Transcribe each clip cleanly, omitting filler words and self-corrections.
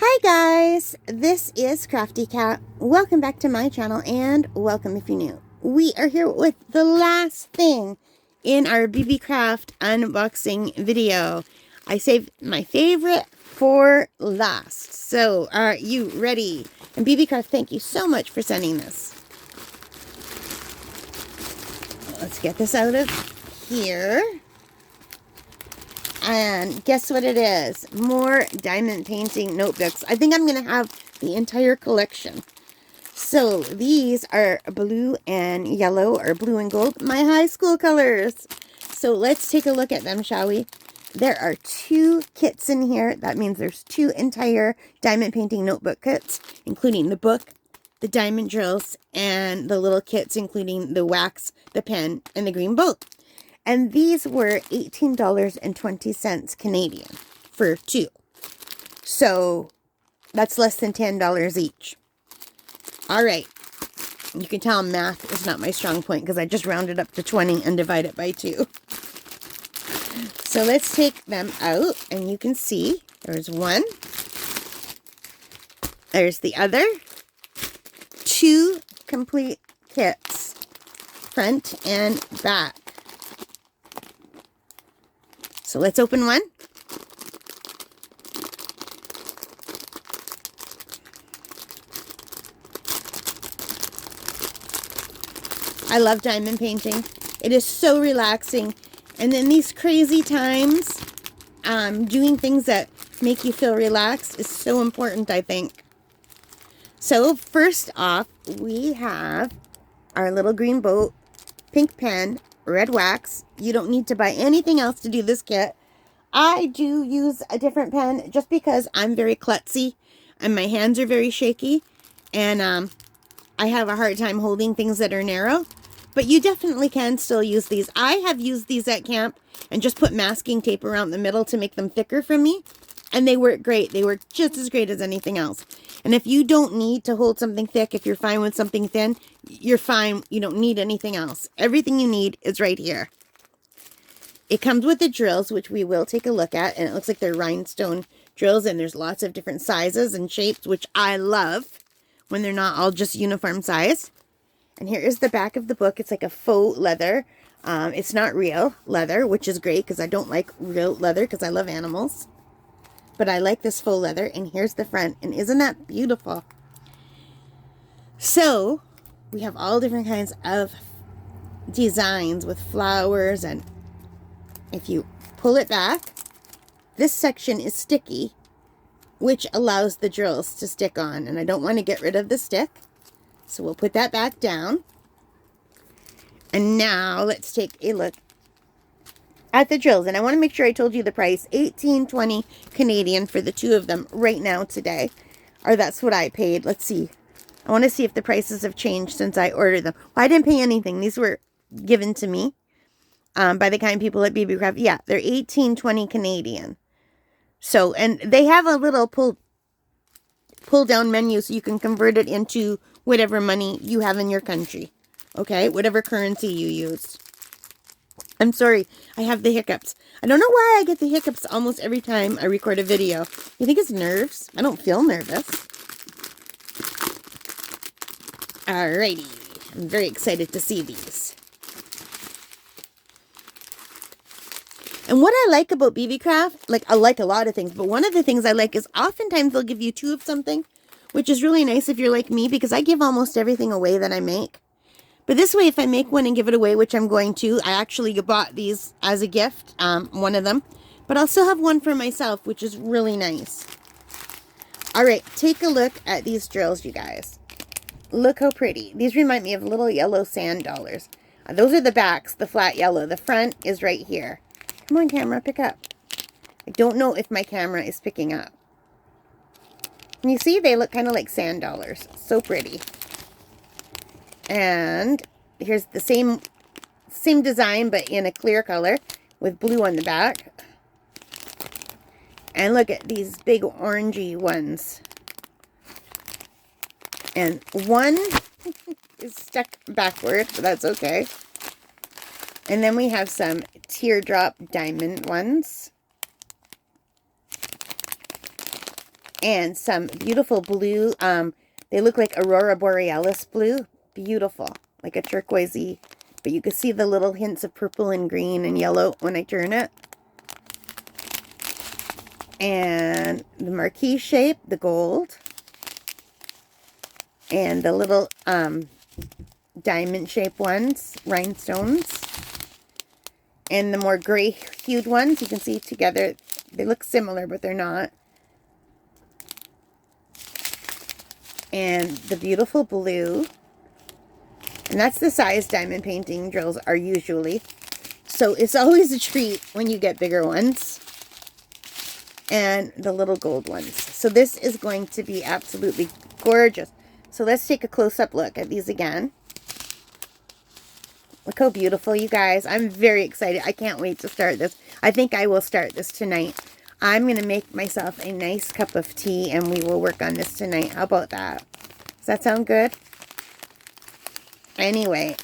Hi guys, this is Crafty Cat. Welcome back to my channel and welcome if you're new. We are here with the last thing in our Beebeecraft unboxing video. I saved my favorite for last. So are you ready? And Beebeecraft, thank you so much for sending this. Let's get this out of here. And guess what it is? More diamond painting notebooks. I think I'm going to have the entire collection. So these are blue and yellow, or blue and gold, my high school colors. So let's take a look at them, shall we? There are 2 kits in here. That means there's 2 entire diamond painting notebook kits, including the book, the diamond drills, and the little kits, including the wax, the pen, and the green boat. And these were $18.20 Canadian for 2. So that's less than $10 each. All right. You can tell math is not my strong point because I just rounded up to 20 and divide it by 2. So let's take them out and you can see there's one. There's the other. 2 complete kits, front and back. So let's open one. I love diamond painting. It is so relaxing. And in these crazy times, doing things that make you feel relaxed is so important, I think. So first off, we have our little green boat, pink pen, red wax. You don't need to buy anything else to do this kit. I do use a different pen just because I'm very klutzy and my hands are very shaky, and I have a hard time holding things that are narrow. But you definitely can still use these. I have used these at camp and just put masking tape around the middle to make them thicker for me, and they work great. They work just as great as anything else. And if you don't need to hold something thick, if you're fine with something thin, you're fine. You don't need anything else. Everything you need is right here. It comes with the drills, which we will take a look at. And it looks like they're rhinestone drills. And there's lots of different sizes and shapes, which I love when they're not all just uniform size. And here is the back of the book. It's like a faux leather. It's not real leather, which is great because I don't like real leather because I love animals. But I like this faux leather. And here's the front. And isn't that beautiful? So we have all different kinds of designs with flowers. And if you pull it back, this section is sticky, which allows the drills to stick on. And I don't want to get rid of the stick. So we'll put that back down. And now let's take a look at the drills. And I want to make sure I told you the price. $18.20 Canadian for the 2 of them right now today. Or that's what I paid. Let's see. I want to see if the prices have changed since I ordered them. Well, I didn't pay anything. These were given to me by the kind people at Beebeecraft. Yeah, they're $18.20 Canadian. So, and they have a little pull down menu so you can convert it into whatever money you have in your country. Okay, whatever currency you use. I'm sorry, I have the hiccups. I don't know why I get the hiccups almost every time I record a video. You think it's nerves? I don't feel nervous. Alrighty, I'm very excited to see these. And what I like about Beebeecraft, like I like a lot of things, but one of the things I like is oftentimes they'll give you 2 of something, which is really nice if you're like me, because I give almost everything away that I make. But this way, if I make one and give it away, which I'm going to, I actually bought these as a gift, one of them. But I'll still have one for myself, which is really nice. All right, take a look at these drills, you guys. Look how pretty. These remind me of little yellow sand dollars. Those are the backs, the flat yellow. The front is right here. Come on, camera, pick up. I don't know if my camera is picking up. And you see, they look kind of like sand dollars. So pretty. And here's the same design, but in a clear color with blue on the back. And look at these big orangey ones. And one is stuck backward, but that's okay. And then we have some teardrop diamond ones. And some beautiful blue. They look like Aurora Borealis blue. Beautiful. Like a turquoisey. But you can see the little hints of purple and green and yellow when I turn it. And the marquee shape, the gold. And the little diamond shape ones, rhinestones. And the more gray hued ones, you can see together, they look similar, but they're not. And the beautiful blue. And that's the size diamond painting drills are usually. So it's always a treat when you get bigger ones. And the little gold ones. So this is going to be absolutely gorgeous. So let's take a close-up look at these again. Look how beautiful, you guys. I'm very excited. I can't wait to start this. I think I will start this tonight. I'm going to make myself a nice cup of tea and we will work on this tonight. How about that? Does that sound good? Anyway,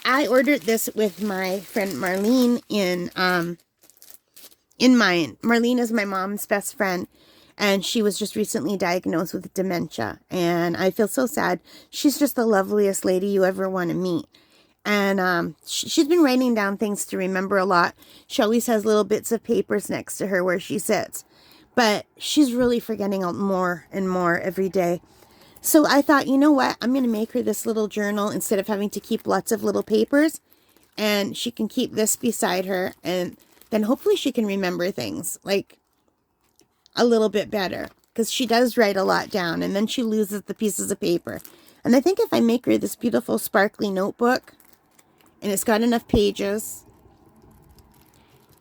I ordered this with my friend Marlene in mind. Marlene is my mom's best friend, and she was just recently diagnosed with dementia, and I feel so sad. She's just the loveliest lady you ever want to meet. And she's been writing down things to remember a lot. She always has little bits of papers next to her where she sits. But she's really forgetting more and more every day. So I thought, you know what? I'm going to make her this little journal instead of having to keep lots of little papers. And she can keep this beside her. And then hopefully she can remember things like a little bit better. Because she does write a lot down. And then she loses the pieces of paper. And I think if I make her this beautiful sparkly notebook, and it's got enough pages,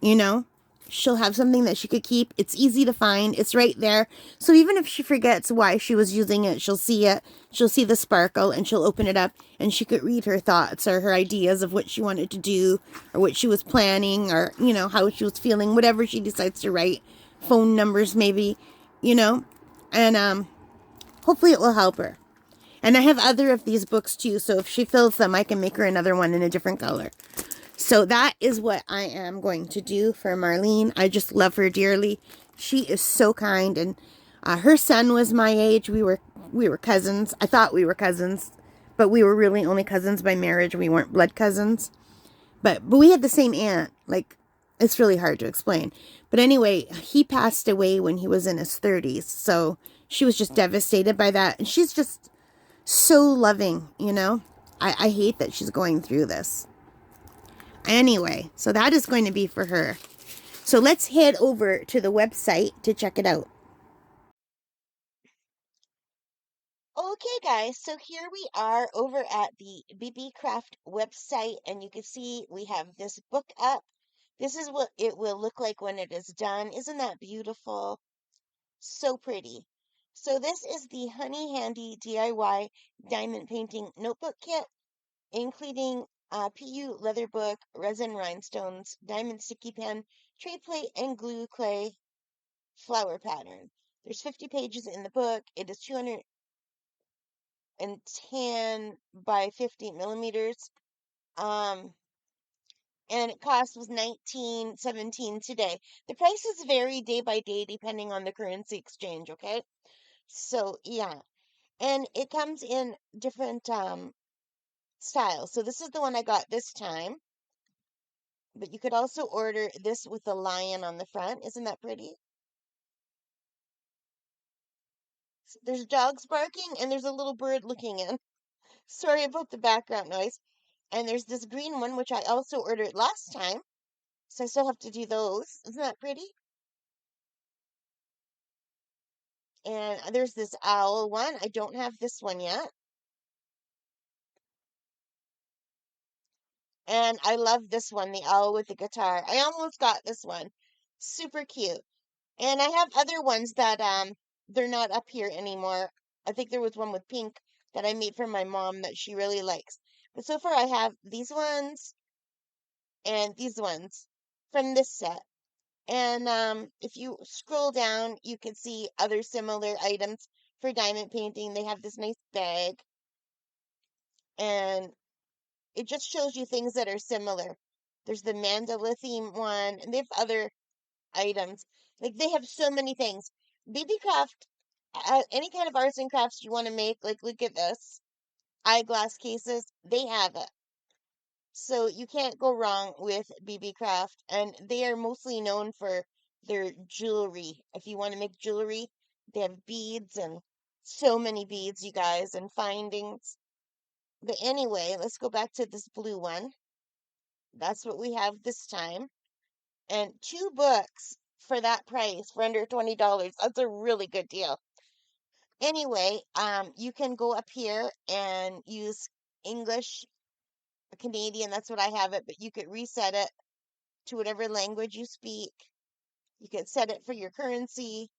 you know, she'll have something that she could keep. It's easy to find. It's right there. So even if she forgets why she was using it, she'll see it. She'll see the sparkle and she'll open it up and she could read her thoughts or her ideas of what she wanted to do or what she was planning or, you know, how she was feeling, whatever she decides to write. Phone numbers maybe, you know, and hopefully it will help her. And I have other of these books too, so if she fills them, I can make her another one in a different color. So that is what I am going to do for Marlene. I just love her dearly. She is so kind, and her son was my age. We were cousins. I thought we were cousins, but we were really only cousins by marriage. We weren't blood cousins. But we had the same aunt. Like, it's really hard to explain. But anyway, he passed away when he was in his 30s. So she was just devastated by that. And she's just so loving, you know. I hate that she's going through this. Anyway, so that is going to be for her. So let's head over to the website to check it out. Okay, guys, so here we are over at the Beebeecraft website, and you can see we have this book up. This is what it will look like when it is done. Isn't that beautiful? So pretty. So this is the Honeyhandy DIY Diamond Painting Notebook Kit, including PU leather book, resin rhinestones, diamond sticky pen, tray plate, and glue clay flower pattern. There's 50 pages in the book. It is 210 by 50 millimeters. And it cost was $19.17 today. The prices vary day by day depending on the currency exchange, okay? So yeah. And it comes in different styles. So this is the one I got this time. But you could also order this with a lion on the front. Isn't that pretty? There's dogs barking and there's a little bird looking in. Sorry about the background noise. And there's this green one, which I also ordered last time. So I still have to do those. Isn't that pretty? And there's this owl one. I don't have this one yet. And I love this one, the owl with the guitar. I almost got this one. Super cute. And I have other ones that they're not up here anymore. I think there was one with pink that I made for my mom that she really likes. But so far I have these ones and these ones from this set. And if you scroll down, you can see other similar items for diamond painting. They have this nice bag, and it just shows you things that are similar. There's the mandala theme one, and they have other items. Like they have so many things. Beebeecraft any kind of arts and crafts you want to make, like look at this. Eyeglass cases, they have it. So you can't go wrong with Beebeecraft, and they are mostly known for their jewelry. If you want to make jewelry, they have beads and so many beads, you guys, and findings. But anyway, let's go back to this blue one. That's what we have this time. And 2 books for that price, for under $20. That's a really good deal. Anyway, you can go up here and use English, Canadian, that's what I have it, but you could reset it to whatever language you speak. You can set it for your currency.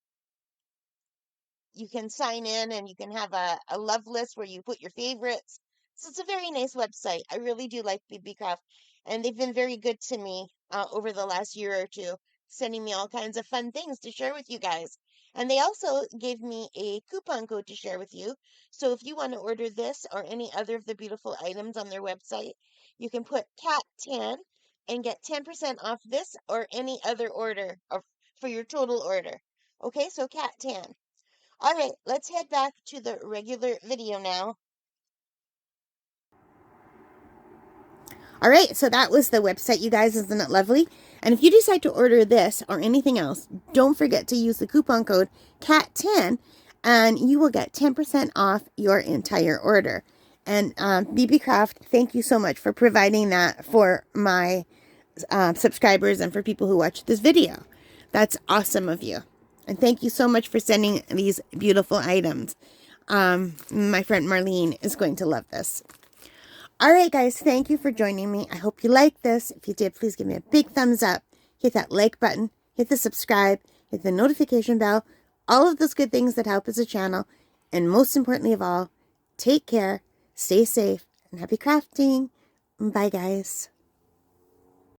You can sign in and you can have a love list where you put your favorites. So it's a very nice website. I really do like Beebeecraft, and they've been very good to me over the last year or two, sending me all kinds of fun things to share with you guys. And they also gave me a coupon code to share with you. So if you want to order this or any other of the beautiful items on their website, you can put CAT10 and get 10% off this or any other order or for your total order. Okay, so CAT10. All right, let's head back to the regular video now. All right, so that was the website, you guys. Isn't it lovely? And if you decide to order this or anything else, don't forget to use the coupon code CAT10 and you will get 10% off your entire order. And Beebeecraft, thank you so much for providing that for my subscribers and for people who watch this video. That's awesome of you. And thank you so much for sending these beautiful items. My friend Marlene is going to love this. All right, guys, thank you for joining me. I hope you liked this. If you did, please give me a big thumbs up. Hit that like button, hit the subscribe, hit the notification bell, all of those good things that help as a channel. And most importantly of all, take care, stay safe, and happy crafting. Bye, guys.